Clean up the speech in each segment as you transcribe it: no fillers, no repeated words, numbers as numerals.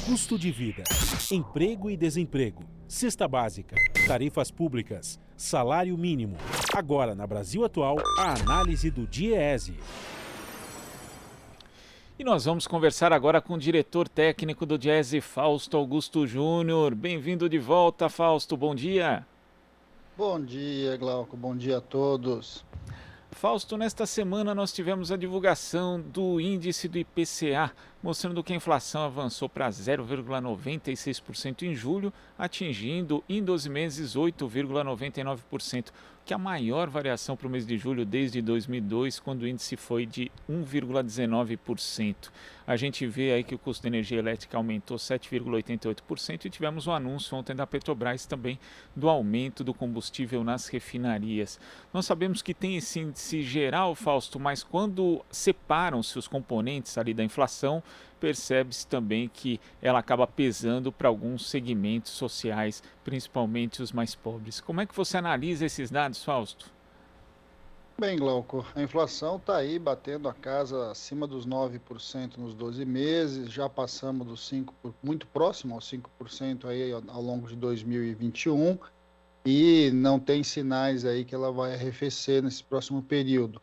Custo de vida, emprego e desemprego, cesta básica, tarifas públicas, salário mínimo. Agora, na Brasil Atual, a análise do DIEESE. E nós vamos conversar agora com o diretor técnico do DIEESE, Fausto Augusto Júnior. Bem-vindo de volta, Fausto. Bom dia. Bom dia, Glauco. Bom dia a todos. Fausto, nesta semana nós tivemos a divulgação do índice do IPCA, mostrando que a inflação avançou para 0,96% em julho, atingindo em 12 meses 8,99%, que é a maior variação para o mês de julho desde 2002, quando o índice foi de 1,19%. A gente vê aí que o custo da energia elétrica aumentou 7,88% e tivemos um anúncio ontem da Petrobras também do aumento do combustível nas refinarias. Nós sabemos que tem esse índice geral, Fausto, mas quando separam-se os componentes ali da inflação, percebe-se também que ela acaba pesando para alguns segmentos sociais, principalmente os mais pobres. Como é que você analisa esses dados, Fausto? Bem, Glauco, a inflação está aí batendo a casa acima dos 9% nos 12 meses, já passamos dos 5%, muito próximo aos 5% aí ao longo de 2021 e não tem sinais aí que ela vai arrefecer nesse próximo período.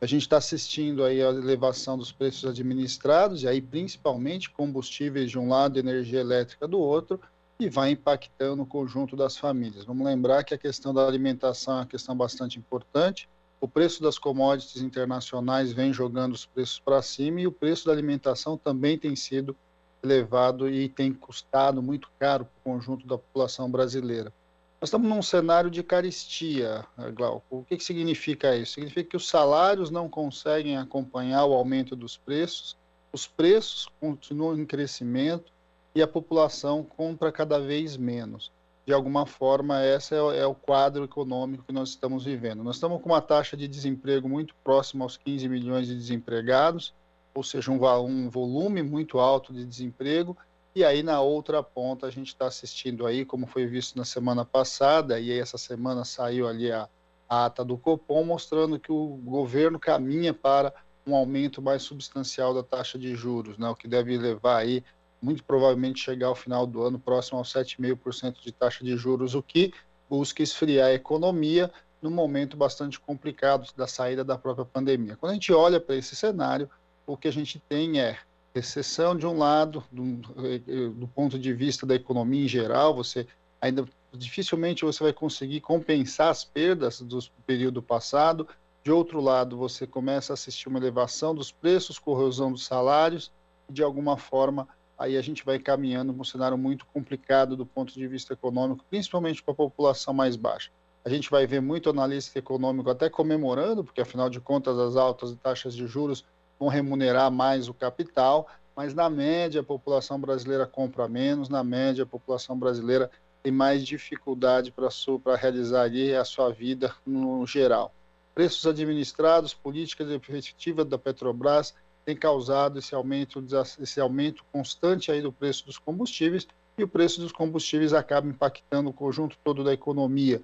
A gente está assistindo aí a elevação dos preços administrados, e aí principalmente combustíveis de um lado e energia elétrica do outro, e vai impactando o conjunto das famílias. Vamos lembrar que a questão da alimentação é uma questão bastante importante. O preço das commodities internacionais vem jogando os preços para cima, e o preço da alimentação também tem sido elevado e tem custado muito caro para o conjunto da população brasileira. Nós estamos num cenário de carestia, Glauco. O que significa isso? Significa que os salários não conseguem acompanhar o aumento dos preços, os preços continuam em crescimento e a população compra cada vez menos. De alguma forma, esse é o quadro econômico que nós estamos vivendo. Nós estamos com uma taxa de desemprego muito próxima aos 15 milhões de desempregados, ou seja, um volume muito alto de desemprego. E aí, na outra ponta, a gente está assistindo aí, como foi visto na semana passada, e aí essa semana saiu ali a ata do Copom, mostrando que o governo caminha para um aumento mais substancial da taxa de juros, né, o que deve levar aí, muito provavelmente, chegar ao final do ano próximo aos 7,5% de taxa de juros, o que busca esfriar a economia num momento bastante complicado da saída da própria pandemia. Quando a gente olha para esse cenário, o que a gente tem é recessão de um lado, do ponto de vista da economia em geral, você ainda dificilmente você vai conseguir compensar as perdas do período passado. De outro lado, você começa a assistir uma elevação dos preços, corrosão dos salários, e de alguma forma aí a gente vai caminhando para um cenário muito complicado do ponto de vista econômico, principalmente para a população mais baixa. A gente vai ver muito analista econômico até comemorando, porque afinal de contas as altas taxas de juros vão remunerar mais o capital, mas na média a população brasileira compra menos, na média a população brasileira tem mais dificuldade para realizar ali a sua vida no geral. Preços administrados, política efetiva da Petrobras tem causado esse aumento constante aí do preço dos combustíveis, e o preço dos combustíveis acaba impactando o conjunto todo da economia.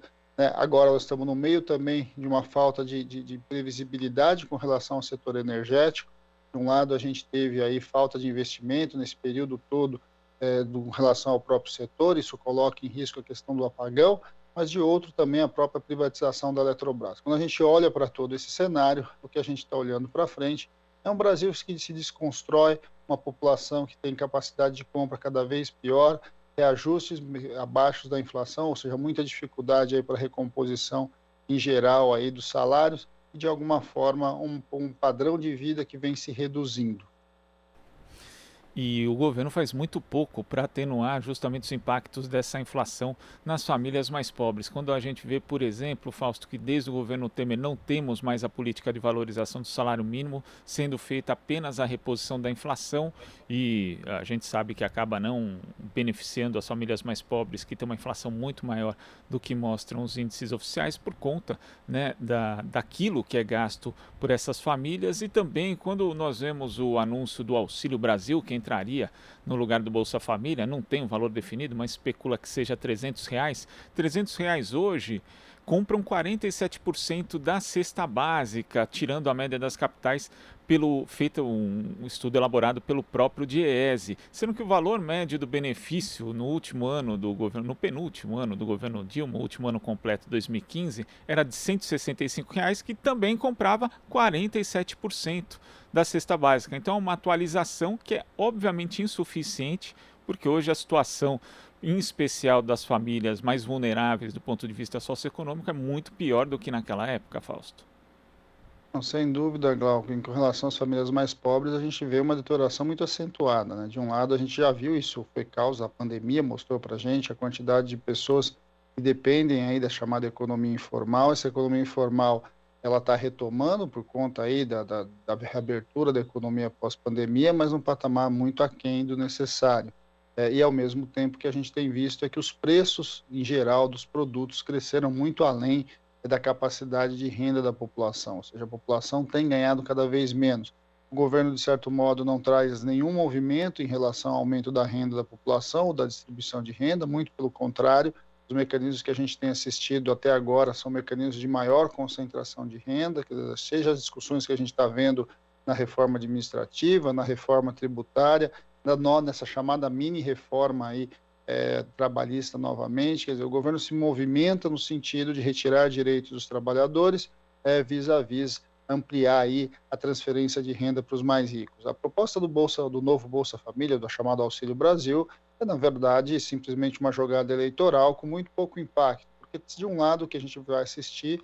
Agora nós estamos no meio também de uma falta de previsibilidade com relação ao setor energético. De um lado, a gente teve aí falta de investimento nesse período todo com relação ao próprio setor, isso coloca em risco a questão do apagão, mas de outro também a própria privatização da Eletrobras. Quando a gente olha para todo esse cenário, o que a gente está olhando para frente é um Brasil que se desconstrói, uma população que tem capacidade de compra cada vez pior, reajustes abaixo da inflação, ou seja, muita dificuldade aí para recomposição em geral aí dos salários e, de alguma forma, um padrão de vida que vem se reduzindo. E o governo faz muito pouco para atenuar justamente os impactos dessa inflação nas famílias mais pobres. Quando a gente vê, por exemplo, Fausto, que desde o governo Temer não temos mais a política de valorização do salário mínimo, sendo feita apenas a reposição da inflação, e a gente sabe que acaba não beneficiando as famílias mais pobres, que têm uma inflação muito maior do que mostram os índices oficiais, por conta, né, daquilo que é gasto por essas famílias. E também quando nós vemos o anúncio do Auxílio Brasil, que entraria no lugar do Bolsa Família, não tem um valor definido, mas especula que seja R$ 300. R$ 300 hoje, compram 47% da cesta básica, tirando a média das capitais, feito um estudo elaborado pelo próprio Diese, sendo que o valor médio do benefício no último ano do governo, no penúltimo ano do governo Dilma, o último ano completo, 2015, era de R$ 165, que também comprava 47% da cesta básica. Então é uma atualização que é obviamente insuficiente, porque hoje a situação, em especial das famílias mais vulneráveis do ponto de vista socioeconômico, é muito pior do que naquela época, Fausto. Não, sem dúvida, Glauco, em relação às famílias mais pobres, a gente vê uma deterioração muito acentuada, né? De um lado, a gente já viu isso, foi causa, a pandemia mostrou para a gente a quantidade de pessoas que dependem aí da chamada economia informal. Essa economia informal, ela está retomando por conta aí da reabertura da economia pós-pandemia, mas num patamar muito aquém do necessário. E ao mesmo tempo que a gente tem visto é que os preços, em geral, dos produtos cresceram muito além da capacidade de renda da população, ou seja, a população tem ganhado cada vez menos. O governo, de certo modo, não traz nenhum movimento em relação ao aumento da renda da população ou da distribuição de renda, muito pelo contrário, os mecanismos que a gente tem assistido até agora são mecanismos de maior concentração de renda, seja as discussões que a gente está vendo na reforma administrativa, na reforma tributária, nessa chamada mini-reforma aí, trabalhista novamente, quer dizer, o governo se movimenta no sentido de retirar direitos dos trabalhadores, vis-à-vis ampliar aí a transferência de renda para os mais ricos. A proposta do novo Bolsa Família, do chamado Auxílio Brasil, é, na verdade, simplesmente uma jogada eleitoral com muito pouco impacto, porque de um lado o que a gente vai assistir,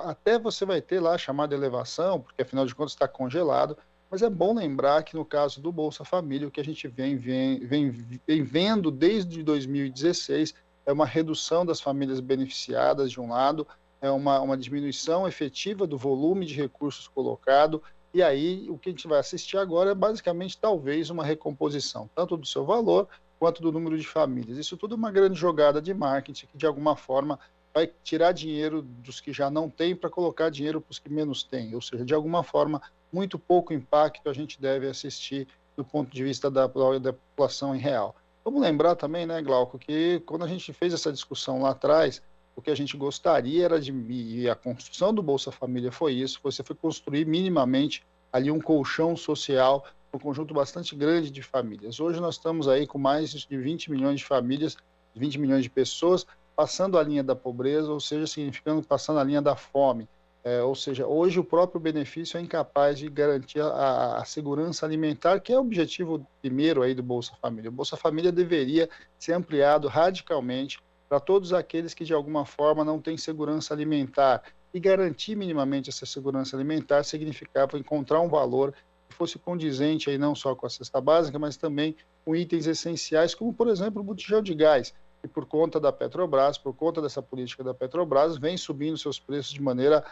até você vai ter lá a chamada elevação, porque afinal de contas está congelado, mas é bom lembrar que no caso do Bolsa Família, o que a gente vem vendo desde 2016 é uma redução das famílias beneficiadas, de um lado, é uma diminuição efetiva do volume de recursos colocado, e aí o que a gente vai assistir agora é basicamente talvez uma recomposição, tanto do seu valor quanto do número de famílias. Isso tudo é uma grande jogada de marketing que de alguma forma vai tirar dinheiro dos que já não têm para colocar dinheiro para os que menos têm, ou seja, de alguma forma muito pouco impacto a gente deve assistir do ponto de vista da população em real. Vamos lembrar também, né, Glauco, que quando a gente fez essa discussão lá atrás, o que a gente gostaria era e a construção do Bolsa Família foi isso, você foi construir minimamente ali um colchão social para um conjunto bastante grande de famílias. Hoje nós estamos aí com mais de 20 milhões de famílias, 20 milhões de pessoas passando a linha da pobreza, ou seja, significando passando a linha da fome. Ou seja, hoje o próprio benefício é incapaz de garantir a segurança alimentar, que é o objetivo primeiro aí do Bolsa Família. O Bolsa Família deveria ser ampliado radicalmente para todos aqueles que de alguma forma não têm segurança alimentar, e garantir minimamente essa segurança alimentar significava encontrar um valor que fosse condizente aí não só com a cesta básica, mas também com itens essenciais, como por exemplo o botijão de gás, que por conta da Petrobras, por conta dessa política da Petrobras, vem subindo seus preços de maneira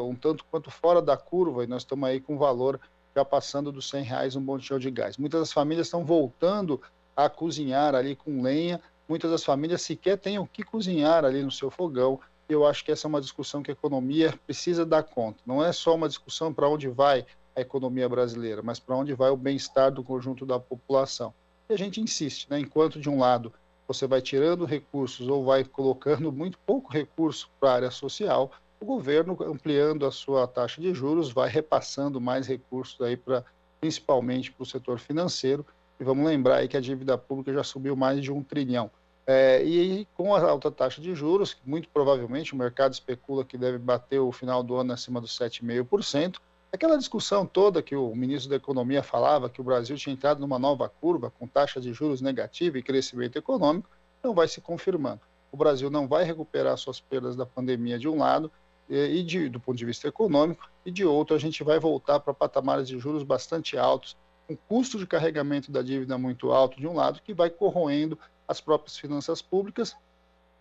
um tanto quanto fora da curva, e nós estamos aí com o valor já passando dos R$100 um botijão de gás. Muitas das famílias estão voltando a cozinhar ali com lenha, muitas das famílias sequer têm o que cozinhar ali no seu fogão, e eu acho que essa é uma discussão que a economia precisa dar conta. Não é só uma discussão para onde vai a economia brasileira, mas para onde vai o bem-estar do conjunto da população. E a gente insiste, né? Enquanto de um lado você vai tirando recursos ou vai colocando muito pouco recurso para a área social, o governo, ampliando a sua taxa de juros, vai repassando mais recursos aí principalmente para o setor financeiro. E vamos lembrar aí que a dívida pública já subiu mais de 1 trilhão. E com a alta taxa de juros, muito provavelmente o mercado especula que deve bater o final do ano acima dos 7,5%, aquela discussão toda que o ministro da Economia falava, que o Brasil tinha entrado numa nova curva com taxa de juros negativa e crescimento econômico, não vai se confirmando. O Brasil não vai recuperar suas perdas da pandemia de um lado, do ponto de vista econômico, e de outro a gente vai voltar para patamares de juros bastante altos, com custo de carregamento da dívida muito alto de um lado, que vai corroendo as próprias finanças públicas,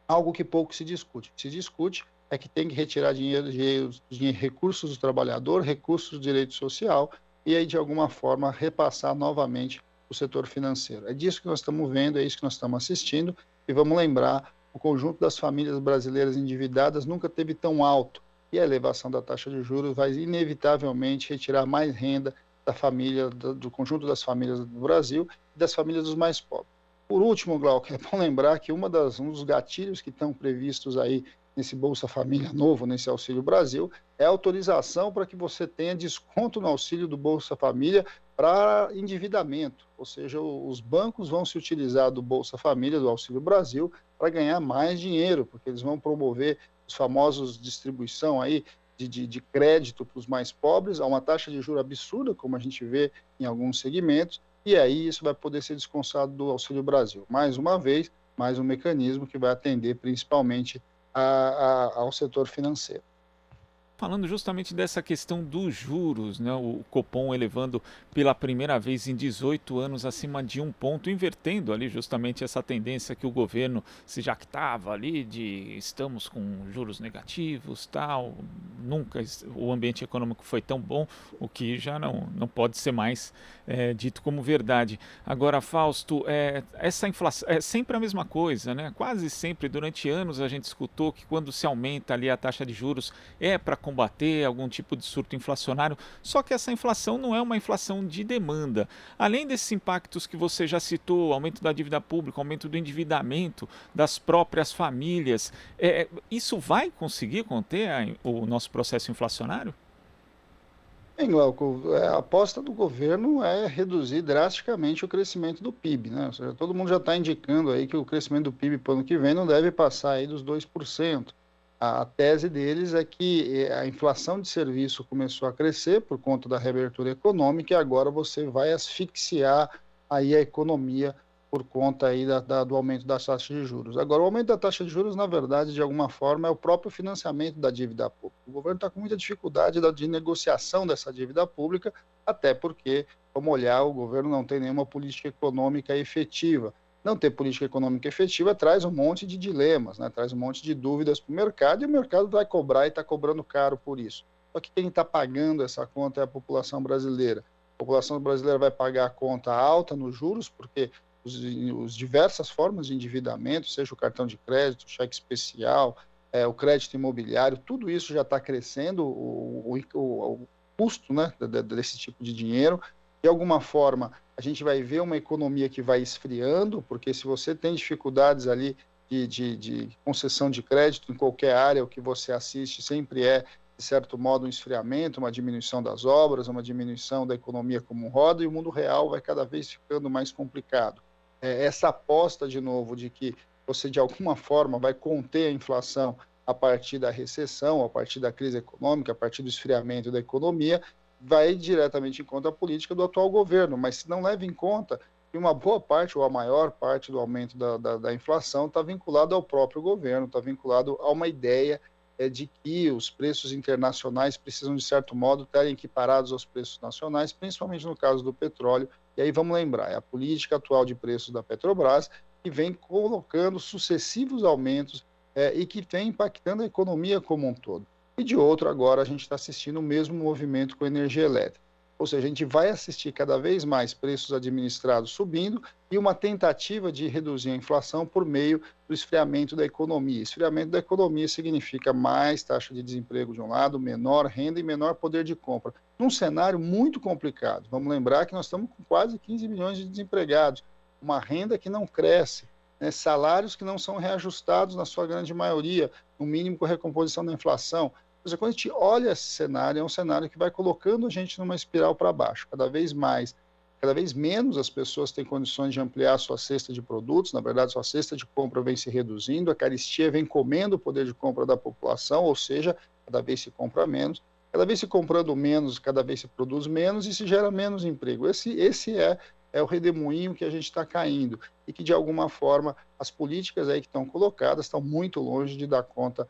algo que pouco se discute. O que se discute é que tem que retirar recursos do trabalhador, recursos do direito social, e aí, de alguma forma, repassar novamente o setor financeiro. É disso que nós estamos vendo, é isso que nós estamos assistindo, e vamos lembrar, o conjunto das famílias brasileiras endividadas nunca teve tão alto, e a elevação da taxa de juros vai inevitavelmente retirar mais renda da família, do conjunto das famílias do Brasil e das famílias dos mais pobres. Por último, Glauco, é bom lembrar que um dos gatilhos que estão previstos aí nesse Bolsa Família novo, nesse Auxílio Brasil, é autorização para que você tenha desconto no auxílio do Bolsa Família para endividamento, ou seja, os bancos vão se utilizar do Bolsa Família, do Auxílio Brasil, para ganhar mais dinheiro, porque eles vão promover os famosos distribuição aí de crédito para os mais pobres, a uma taxa de juros absurda, como a gente vê em alguns segmentos, e aí isso vai poder ser descontado do Auxílio Brasil. Mais uma vez, mais um mecanismo que vai atender principalmente ao setor financeiro. Falando justamente dessa questão dos juros, né? O Copom elevando pela primeira vez em 18 anos acima de 1 ponto, invertendo ali justamente essa tendência que o governo se jactava ali de estamos com juros negativos, tal, nunca o ambiente econômico foi tão bom, o que já não pode ser mais dito como verdade. Agora, Fausto, essa inflação é sempre a mesma coisa, né? Quase sempre durante anos a gente escutou que quando se aumenta ali a taxa de juros é para combater algum tipo de surto inflacionário, só que essa inflação não é uma inflação de demanda. Além desses impactos que você já citou, aumento da dívida pública, aumento do endividamento das próprias famílias, isso vai conseguir conter o nosso processo inflacionário? Bem, Glauco, a aposta do governo é reduzir drasticamente o crescimento do PIB, né? Ou seja, todo mundo já está indicando aí que o crescimento do PIB para o ano que vem não deve passar aí dos 2%. A tese deles é que a inflação de serviço começou a crescer por conta da reabertura econômica e agora você vai asfixiar aí a economia por conta aí do aumento das taxas de juros. Agora, o aumento da taxa de juros, na verdade, de alguma forma, é o próprio financiamento da dívida pública. O governo está com muita dificuldade de negociação dessa dívida pública, até porque, vamos olhar, o governo não tem nenhuma política econômica efetiva. Não ter política econômica efetiva traz um monte de dilemas, né? Traz um monte de dúvidas para o mercado e o mercado vai cobrar e está cobrando caro por isso. Só que quem está pagando essa conta é a população brasileira. A população brasileira vai pagar a conta alta nos juros, porque os diversas formas de endividamento, seja o cartão de crédito, o cheque especial, o crédito imobiliário, tudo isso já está crescendo, o custo, né, desse tipo de dinheiro. De alguma forma, a gente vai ver uma economia que vai esfriando, porque se você tem dificuldades ali de concessão de crédito em qualquer área, o que você assiste sempre de certo modo, um esfriamento, uma diminuição das obras, uma diminuição da economia como um roda, e o mundo real vai cada vez ficando mais complicado. Essa aposta, de novo, de que você, de alguma forma, vai conter a inflação a partir da recessão, a partir da crise econômica, a partir do esfriamento da economia, vai diretamente em conta a política do atual governo, mas se não leva em conta que uma boa parte ou a maior parte do aumento da inflação está vinculado ao próprio governo, está vinculado a uma ideia de que os preços internacionais precisam, de certo modo, estarem equiparados aos preços nacionais, principalmente no caso do petróleo. E aí vamos lembrar, é a política atual de preços da Petrobras que vem colocando sucessivos aumentos e que vem impactando a economia como um todo. E de outro, agora a gente está assistindo o mesmo movimento com a energia elétrica. Ou seja, a gente vai assistir cada vez mais preços administrados subindo e uma tentativa de reduzir a inflação por meio do esfriamento da economia. Esfriamento da economia significa mais taxa de desemprego de um lado, menor renda e menor poder de compra. Num cenário muito complicado. Vamos lembrar que nós estamos com quase 15 milhões de desempregados, uma renda que não cresce, né? Salários que não são reajustados na sua grande maioria, no mínimo com a recomposição da inflação. Ou seja, quando a gente olha esse cenário, é um cenário que vai colocando a gente numa espiral para baixo. Cada vez menos as pessoas têm condições de ampliar a sua cesta de produtos, na verdade, sua cesta de compra vem se reduzindo, a carestia vem comendo o poder de compra da população, ou seja, cada vez se compra menos, cada vez se comprando menos, cada vez se produz menos e se gera menos emprego. Esse é o redemoinho que a gente está caindo e que, de alguma forma, as políticas aí que estão colocadas estão muito longe de dar conta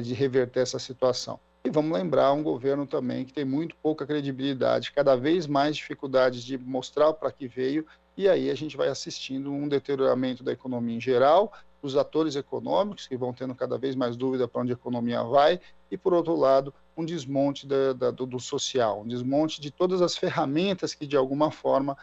de reverter essa situação. E vamos lembrar, um governo também que tem muito pouca credibilidade, cada vez mais dificuldades de mostrar para que veio, e aí a gente vai assistindo um deterioramento da economia em geral, dos atores econômicos, que vão tendo cada vez mais dúvida para onde a economia vai, e, por outro lado, um desmonte do social, um desmonte de todas as ferramentas que, de alguma forma,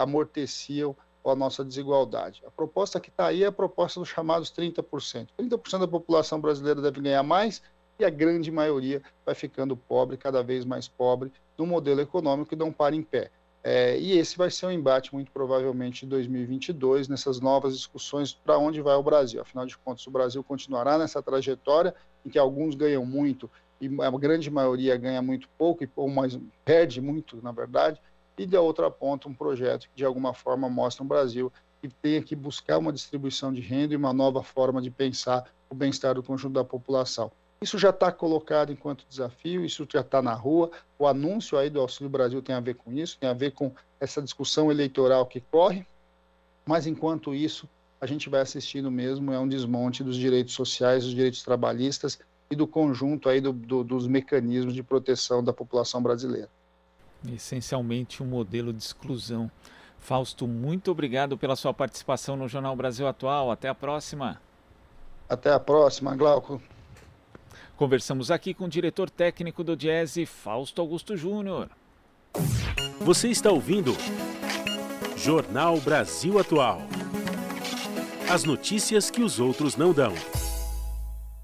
amorteciam a nossa desigualdade. A proposta que está aí é a proposta dos chamados 30%. 30% da população brasileira deve ganhar mais e a grande maioria vai ficando pobre, cada vez mais pobre, num modelo econômico que não para em pé. E esse vai ser um embate, muito provavelmente, em 2022, nessas novas discussões para onde vai o Brasil. Afinal de contas, o Brasil continuará nessa trajetória em que alguns ganham muito e a grande maioria ganha muito pouco, ou mais perde muito, na verdade, e da outra ponta um projeto que, de alguma forma, mostra um Brasil que tenha que buscar uma distribuição de renda e uma nova forma de pensar o bem-estar do conjunto da população. Isso já está colocado enquanto desafio, isso já está na rua. O anúncio aí do Auxílio Brasil tem a ver com isso, tem a ver com essa discussão eleitoral que corre, mas enquanto isso, a gente vai assistindo mesmo, um desmonte dos direitos sociais, dos direitos trabalhistas e do conjunto aí dos mecanismos de proteção da população brasileira. Essencialmente um modelo de exclusão. Fausto, muito obrigado pela sua participação no Jornal Brasil Atual. Até a próxima. Até a próxima, Glauco. Conversamos aqui com o diretor técnico do Diese, Fausto Augusto Júnior. Você está ouvindo Jornal Brasil Atual. As notícias que os outros não dão.